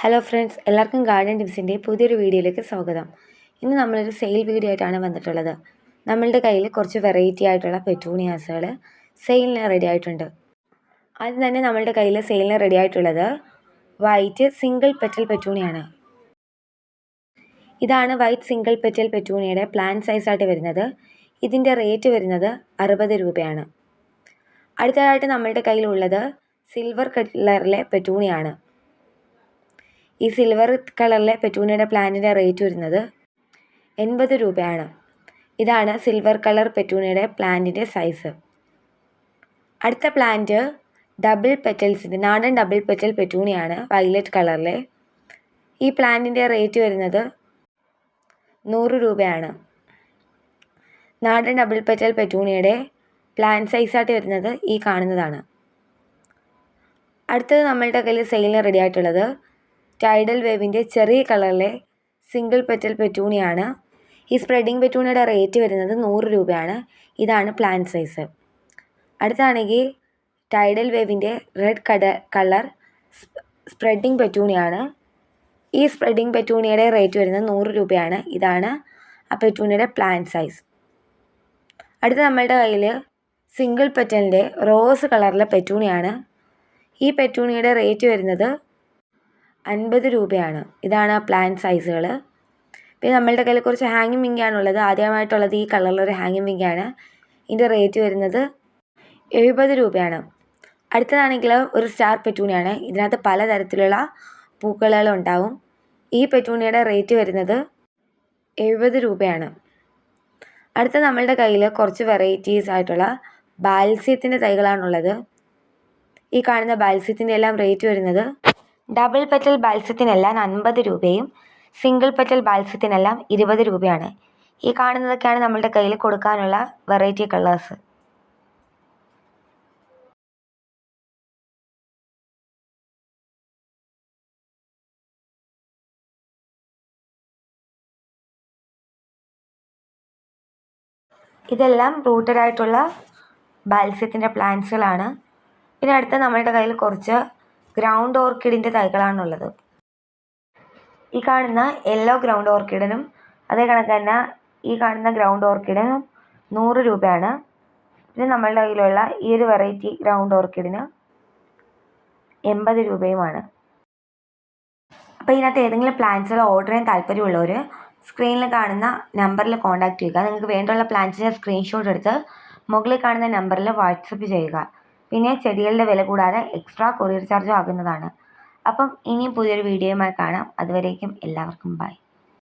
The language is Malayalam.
ഹലോ ഫ്രണ്ട്സ്, എല്ലാവർക്കും ഗാർഡൻ ടിപ്സിൻ്റെ പുതിയൊരു വീഡിയോയിലേക്ക് സ്വാഗതം. ഇന്ന് നമ്മളൊരു സെയിൽ വീഡിയോ ആയിട്ടാണ് വന്നിട്ടുള്ളത്. നമ്മളുടെ കയ്യിൽ കുറച്ച് വെറൈറ്റി ആയിട്ടുള്ള പെറ്റൂണിയാസുകൾ സെയിലിന് റെഡി ആയിട്ടുണ്ട്. ആദ്യം തന്നെ നമ്മളുടെ കയ്യിൽ സെയിലിന് റെഡി ആയിട്ടുള്ളത് വൈറ്റ് സിംഗിൾ പെറ്റൽ പെറ്റൂണിയാണ്. ഇതാണ് വൈറ്റ് സിംഗിൾ പെറ്റൽ പെറ്റൂണിയുടെ പ്ലാൻ സൈസായിട്ട് വരുന്നത്. ഇതിൻ്റെ റേറ്റ് വരുന്നത് 60 രൂപയാണ്. അടുത്തതായിട്ട് നമ്മളുടെ കയ്യിലുള്ളത് സിൽവർ കളറിലെ പെറ്റൂണിയാണ്. ഈ സിൽവർ കളറിലെ പെറ്റൂണിയുടെ പ്ലാന്റിൻ്റെ റേറ്റ് വരുന്നത് 80 രൂപയാണ്. ഇതാണ് സിൽവർ കളർ പെറ്റൂണിയുടെ പ്ലാന്റിൻ്റെ സൈസ്. അടുത്ത പ്ലാന്റ് നാടൻ ഡബിൾ പെറ്റൽ പെറ്റൂണിയാണ്, വയലറ്റ് കളറിലെ. ഈ പ്ലാന്റിൻ്റെ റേറ്റ് വരുന്നത് 100 രൂപയാണ്. നാടൻ ഡബിൾ പെറ്റൽ പെറ്റൂണിയുടെ പ്ലാന്റ് സൈസായിട്ട് വരുന്നത് ഈ കാണുന്നതാണ്. അടുത്തത് നമ്മളുടെ കയ്യിൽ സെയിലിന് റെഡി ആയിട്ടുള്ളത് ടൈഡൽ വേവിൻ്റെ ചെറിയ കളറിലെ സിംഗിൾ പെറ്റൽ പെറ്റൂണിയാണ്. ഈ സ്പ്രെഡിങ് പെറ്റൂണിയുടെ റേറ്റ് വരുന്നത് 100 രൂപയാണ്. ഇതാണ് പ്ലാന്റ് സൈസ്. അടുത്താണെങ്കിൽ ടൈഡൽ വേവിൻ്റെ റെഡ് കളർ സ്പ്രെഡിങ് പെറ്റൂണിയാണ്. ഈ സ്പ്രെഡിങ് പെറ്റൂണിയുടെ റേറ്റ് വരുന്നത് 100 രൂപയാണ്. ഇതാണ് ആ പെറ്റൂണിയുടെ പ്ലാന്റ് സൈസ്. അടുത്ത നമ്മളുടെ കയ്യിൽ സിംഗിൾ പെറ്റലിൻ്റെ റോസ് കളറിലെ പെറ്റൂണിയാണ്. ഈ പെറ്റൂണിയുടെ റേറ്റ് വരുന്നത് 50 രൂപയാണ്. ഇതാണ് ആ പ്ലാന്റ് സൈസുകൾ. പിന്നെ നമ്മളുടെ കയ്യിൽ കുറച്ച് ഹാങ്ങിങ് വിങ്കാണുള്ളത്. ആദ്യമായിട്ടുള്ളത് ഈ കളറിലൊരു ഹാങ്ങിങ് വിങ്കാണ്. ഇതിൻ്റെ റേറ്റ് വരുന്നത് 70 രൂപയാണ്. അടുത്തതാണെങ്കിൽ ഒരു സ്റ്റാർ പെറ്റൂണിയാണ്. ഇതിനകത്ത് പലതരത്തിലുള്ള പൂക്കളുണ്ടാവും. ഈ പെറ്റൂണിയുടെ റേറ്റ് വരുന്നത് 70 രൂപയാണ്. അടുത്ത നമ്മളുടെ കയ്യിൽ കുറച്ച് വെറൈറ്റീസ് ആയിട്ടുള്ള ബാൽസ്യത്തിൻ്റെ തൈകളാണുള്ളത്. ഈ കാണുന്ന ബാൽസ്യത്തിൻ്റെ എല്ലാം റേറ്റ് വരുന്നത് ഡബിൾ പെറ്റൽ ബാൽസ്യത്തിനെല്ലാം 50 രൂപയും സിംഗിൾ പെറ്റൽ ബാൽസ്യത്തിനെല്ലാം 20 രൂപയാണ്. ഈ കാണുന്നതൊക്കെയാണ് നമ്മളുടെ കയ്യിൽ കൊടുക്കാനുള്ള വെറൈറ്റി കളേഴ്സ്. ഇതെല്ലാം റൂട്ടഡ് ആയിട്ടുള്ള ബാൽസ്യത്തിൻ്റെ പ്ലാന്റ്സുകളാണ്. പിന്നെ അടുത്ത നമ്മളുടെ കയ്യിൽ കുറച്ച് ഗ്രൗണ്ട് ഓർക്കിഡിൻ്റെ തൈകളാണുള്ളത്. ഈ കാണുന്ന യെല്ലോ ഗ്രൗണ്ട് ഓർക്കിഡിനും അതേ കണക്ക് തന്നെ ഈ കാണുന്ന ഗ്രൗണ്ട് ഓർക്കിഡിനും 100 രൂപയാണ്. പിന്നെ നമ്മളുടെ കയ്യിലുള്ള ഈ ഒരു വെറൈറ്റി ഗ്രൗണ്ട് ഓർക്കിഡിന് 80 രൂപയുമാണ്. അപ്പോൾ ഇതിനകത്ത് ഏതെങ്കിലും പ്ലാന്റ്സുകൾ ഓർഡർ ചെയ്യാൻ താല്പര്യമുള്ളവർ സ്ക്രീനിൽ കാണുന്ന നമ്പറിൽ കോൺടാക്റ്റ് ചെയ്യുക. നിങ്ങൾക്ക് വേണ്ടിയുള്ള പ്ലാന്റ്സിൻ്റെ സ്ക്രീൻഷോട്ട് എടുത്ത് മുകളിൽ കാണുന്ന നമ്പറിൽ വാട്സപ്പ് ചെയ്യുക. പിന്നെ ചെടികളുടെ വില കൂടാതെ എക്സ്ട്രാ കൊറിയർ ചാർജും ആകുന്നതാണ്. അപ്പം ഇനിയും പുതിയൊരു വീഡിയോയുമായി കാണാം. അതുവരേക്കും എല്ലാവർക്കും ബൈ.